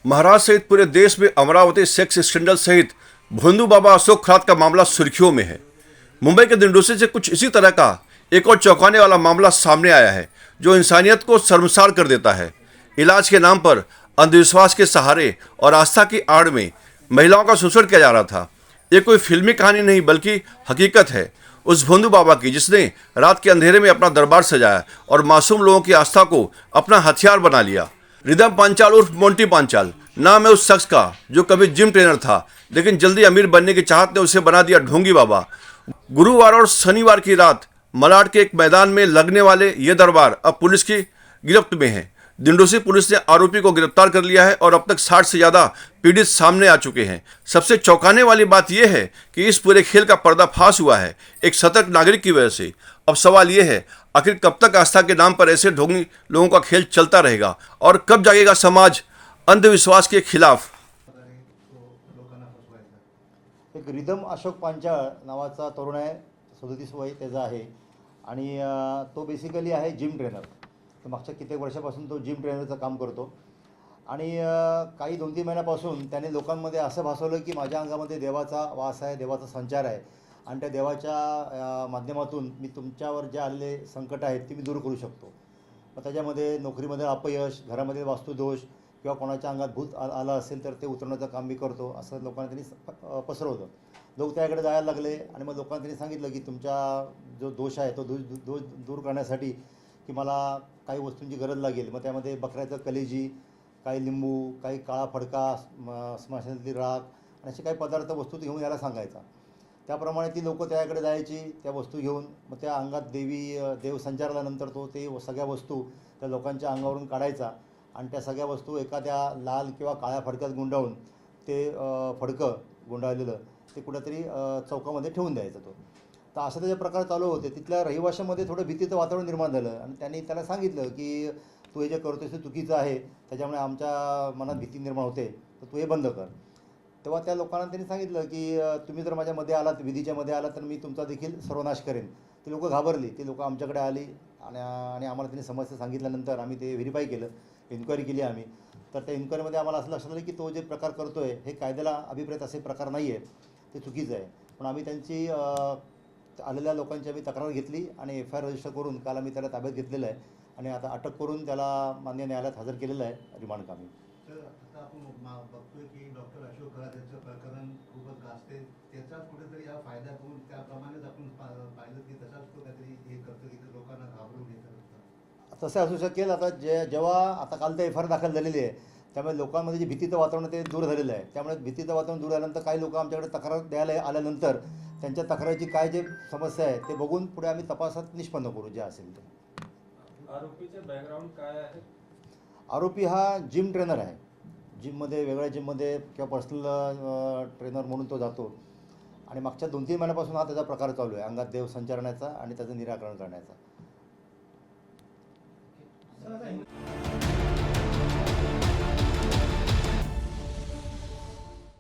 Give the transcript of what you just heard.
महाराष्ट्र सहित पूरे देश में अमरावती सेक्स स्कैंडल सहित भोंदू बाबा अशोक खरात का मामला सुर्खियों में है। मुंबई के दिंडोशी से कुछ इसी तरह का एक और चौंकाने वाला मामला सामने आया है, जो इंसानियत को शर्मसार कर देता है। इलाज के नाम पर अंधविश्वास के सहारे और आस्था की आड़ में महिलाओं का शोषण किया जा रहा था। ये कोई फिल्मी कहानी नहीं बल्कि हकीकत है उस भोंदू बाबा की, जिसने रात के अंधेरे में अपना दरबार सजाया और मासूम लोगों की आस्था को अपना हथियार बना लिया। रिदम पांचाल उर्फ मोंटी पांचाल नाम है उस शख्स का, जो कभी जिम ट्रेनर था लेकिन जल्दी अमीर बनने की चाहत ने उसे बना दिया ढोंगी बाबा। गुरुवार और शनिवार की रात मलाड के एक मैदान में लगने वाले ये दरबार अब पुलिस की गिरफ्त में है। दिंडोशी पुलिस ने आरोपी को गिरफ्तार कर लिया है और अब तक 60 से ज्यादा पीड़ित सामने आ चुके हैं। सबसे चौंकाने वाली बात यह है कि इस पूरे खेल का पर्दाफाश हुआ है एक सतर्क नागरिक की वजह से। अब सवाल यह है, आखिर कब तक आस्था के नाम पर ऐसे ढोंगी लोगों का खेल चलता रहेगा और कब जागेगा समाज अंधविश्वास के खिलाफ। एक रिदम अशोक पांचाळ नावाचा तरुण आहे, 37 वय त्याचं आहे आणि तो बेसिकली आहे जिम ट्रेनर। तो मागच्या कित्येक वर्षापासून तो जिम ट्रेनरचं काम करतो आणि काही 2-3 महिन्यापासून त्याने लोकांमध्ये असं भासवलं की माझ्या अंगामध्ये देवाचा वास आहे, देवाचा संचार आहे आणि त्या देवाच्या माध्यमातून मी तुमच्यावर जे आलेले संकट आहेत ते मी दूर करू शकतो। मग त्याच्यामध्ये नोकरीमध्ये अपयश, घरामध्ये वास्तुदोष किंवा कोणाच्या अंगात भूत आलं असेल तर ते उतरवण्याचं काम मी करतो असं लोकांना त्यांनी पसरवलं। लोक त्याकडे जायला लागले आणि मग लोकांना त्यांनी सांगितलं की तुमचा जो दोष आहे तो दोष दूर करण्यासाठी की मला काही वस्तूंची गरज लागेल। मग त्यामध्ये बकऱ्याचं कलेजी, काही लिंबू, काही काळा फडका, स्मशानातली राख आणि असे काही पदार्थ वस्तू घेऊन यायला सांगायचा। त्याप्रमाणे ती लोकं त्याकडे जायची, त्या वस्तू घेऊन मग त्या अंगात देव संचारल्यानंतर तो ते सगळ्या वस्तू त्या लोकांच्या अंगावरून काढायचा आणि त्या सगळ्या वस्तू एखाद्या लाल किंवा काळ्या फडक्यात गुंडाळून ते फडकं गुंडाळलेलं ते कुठेतरी चौकामध्ये ठेवून द्यायचा तो। तर असं त्याचे प्रकार चालू होते। तिथल्या रहिवाशामध्ये थोडं भीतीचं वातावरण निर्माण झालं आणि त्यांनी त्याला सांगितलं की तू हे जे करतोस ते चुकीचं आहे, त्याच्यामुळे आमच्या मनात भीती निर्माण होते, तर तू हे बंद कर। तेव्हा त्या लोकांना त्यांनी सांगितलं की तुम्ही जर माझ्यामध्ये आलात, विधीच्या मध्ये आलात, तर मी तुमचा देखील सर्वनाश करेन। ती लोकं घाबरली, ती लोकं आमच्याकडे आली आणि आम्हाला त्यांनी समस्या सांगितल्यानंतर आम्ही ते व्हेरीफाय केलं, इन्क्वायरी केली आम्ही। तर त्या इन्क्वायरीमध्ये आम्हाला असं लक्षात आलं की तो जे प्रकार करतोय हे कायद्याला अभिप्रेत असे प्रकार नाही आहेत, ते चुकीचं आहे। पण आम्ही त्यांची आलेल्या लोकांची आम्ही तक्रार घेतली आणि FIR रजिस्टर करून काल आम्ही त्याला ताब्यात घेतलेलं आहे आणि आता अटक करून त्याला मान्य न्यायालयात हजर केलेलं आहे रिमांड कामी। सर, आता आपण बघतोय की डॉक्टर अशोक खरात यांचं प्रकरण खूपच गाजते, त्याचाच कुठेतरी हा फायदा करून त्याप्रमाणेच आपण पाहिलं की तसाच तो काहीतरी हे करतो की लोकांना घाबरून घेतात। तसं असू शकेल। आता जेव्हा आता काल ते FIR दाखल झालेली आहे, त्यामुळे लोकांमध्ये जे भीतीचं वातावरण ते दूर झालेलं आहे। त्यामुळे भीतीचं वातावरण दूर झाल्यानंतर काही लोक आमच्याकडे तक्रार द्यायला आल्यानंतर त्यांच्या तक्रारीची काय जे समस्या आहे ते बघून पुढे आम्ही तपासात निष्पन्न करू जे असेल ते। आरोपीचे बॅकग्राऊंड काय आहे? आरोपी हा जिम ट्रेनर आहे। जिममध्ये वेगळ्या जिममध्ये किंवा पर्सनल ट्रेनर म्हणून तो जातो आणि मागच्या 2-3 महिन्यापासून हा त्याचा प्रकार चालू आहे, अंगात देव संचारण्याचा आणि त्याचं निराकरण करण्याचा।